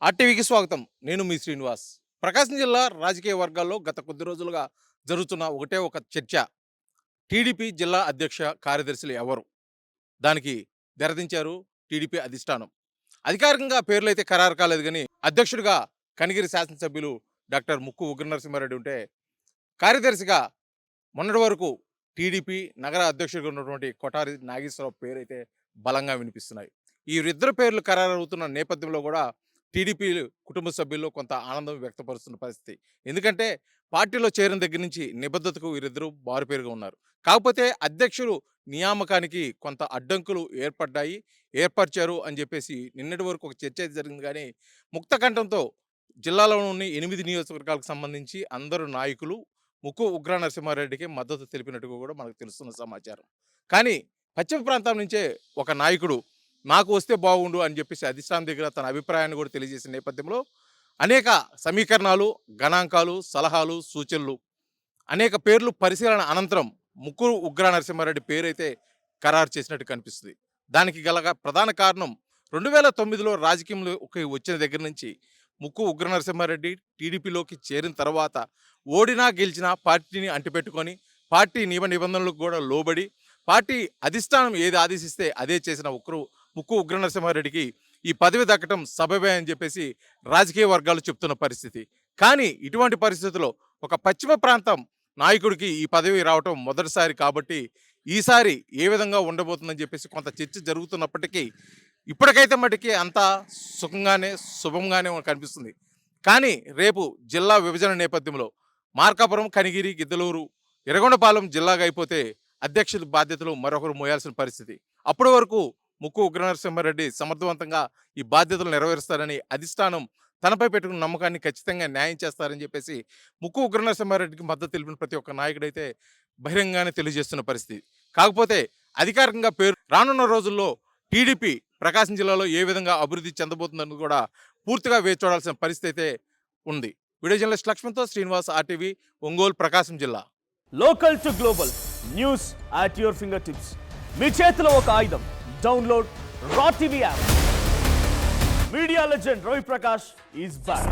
ఆర్టీవీకి స్వాగతం. నేను మీ శ్రీనివాస్. ప్రకాశం జిల్లా రాజకీయ వర్గాల్లో గత కొద్ది రోజులుగా జరుగుతున్న ఒకటే ఒక చర్చ. టీడీపీ జిల్లా అధ్యక్ష కార్యదర్శులు ఎవరు? దానికి తెరదించారు టీడీపీ అధిష్టానం. అధికారికంగా పేర్లైతే ఖరారు కాలేదు గానీ, అధ్యక్షుడిగా కనిగిరి శాసనసభ్యులు డాక్టర్ ముక్కు ఉగ్ర నరసింహారెడ్డి ఉంటే, కార్యదర్శిగా మొన్నటి వరకు టీడీపీ నగర అధ్యక్షుడిగా ఉన్నటువంటి కొఠారి నాగేశ్వరరావు పేరైతే బలంగా వినిపిస్తున్నాయి. ఈ ఇద్దరు పేర్లు ఖరారవుతున్న నేపథ్యంలో కూడా టీడీపీ కుటుంబ సభ్యుల్లో కొంత ఆనందం వ్యక్తపరుస్తున్న పరిస్థితి. ఎందుకంటే పార్టీలో చేరిన దగ్గర నుంచి నిబద్ధతకు వీరిద్దరూ బారుపేరుగా ఉన్నారు. కాకపోతే అధ్యక్షులు నియామకానికి కొంత అడ్డంకులు ఏర్పరిచారు అని చెప్పేసి నిన్నటి వరకు ఒక చర్చ అయితే జరిగింది. కానీ ముక్త కంఠంతో జిల్లాలోని 8 నియోజకవర్గాలకు సంబంధించి అందరూ నాయకులు ముక్కు ఉగ్ర నరసింహారెడ్డికి మద్దతు తెలిపినట్టుగా కూడా మనకు తెలుస్తున్న సమాచారం. కానీ పశ్చిమ ప్రాంతం నుంచే ఒక నాయకుడు నాకు వస్తే బాగుండు అని చెప్పేసి అధిష్టానం దగ్గర తన అభిప్రాయాన్ని కూడా తెలియజేసిన నేపథ్యంలో అనేక సమీకరణాలు, గణాంకాలు, సలహాలు, సూచనలు, అనేక పేర్లు పరిశీలన అనంతరం ముక్కు ఉగ్ర నరసింహారెడ్డి పేరైతే ఖరారు చేసినట్టు కనిపిస్తుంది. దానికి గల ప్రధాన కారణం 2009లో రాజకీయంలోకి వచ్చిన దగ్గర నుంచి ముక్కు ఉగ్ర నరసింహారెడ్డి టీడీపీలోకి చేరిన తర్వాత ఓడినా గెలిచినా పార్టీని అంటిపెట్టుకొని పార్టీ నిబంధనలకు కూడా లోబడి పార్టీ అధిష్టానం ఏది ఆదేశిస్తే అదే చేసిన ముక్కు ఉగ్ర నరసింహారెడ్డికి ఈ పదవి దక్కడం సబబే అని చెప్పేసి రాజకీయ వర్గాలు చెప్తున్న పరిస్థితి. కానీ ఇటువంటి పరిస్థితుల్లో ఒక పశ్చిమ ప్రాంతం నాయకుడికి ఈ పదవి రావటం మొదటిసారి కాబట్టి ఈసారి ఏ విధంగా ఉండబోతుందని చెప్పేసి కొంత చర్చ జరుగుతున్నప్పటికీ ఇప్పటికైతే మటుకి అంతా సుఖంగానే శుభంగానే కనిపిస్తుంది. కానీ రేపు జిల్లా విభజన నేపథ్యంలో మార్కాపురం, కనిగిరి, గిద్దలూరు, ఎర్రగొండపాలెం జిల్లాగా అయిపోతే అధ్యక్షుల బాధ్యతలు మరొకరు మోయాల్సిన పరిస్థితి. అప్పటి వరకు ముక్కు ఉగ్ర నరసింహారెడ్డి సమర్థవంతంగా ఈ బాధ్యతలు నెరవేరుస్తారని అధిష్టానం తనపై పెట్టుకున్న నమ్మకాన్ని ఖచ్చితంగా న్యాయం చేస్తారని చెప్పేసి ముక్కు ఉగ్ర నరసింహారెడ్డికి మద్దతు తెలిపిన ప్రతి ఒక్క నాయకుడైతే బహిరంగంగానే తెలియజేస్తున్న పరిస్థితి. కాకపోతే అధికారికంగా పేరు రానున్న రోజుల్లో టీడీపీ ప్రకాశం జిల్లాలో ఏ విధంగా అభివృద్ధి చెందబోతుందని కూడా పూర్తిగా వేచి చూడాల్సిన పరిస్థితి అయితే ఉంది. వీడియో జర్నలిస్ట్ లక్ష్మణ్తో శ్రీనివాస్, ఆర్టీవీ, ఒంగోలు, ప్రకాశం జిల్లా. Local to global news at your finger tips. మీ చేతిలో ఒక ఆయుధం. Download Raw TV app. Media legend Ravi Prakash is back.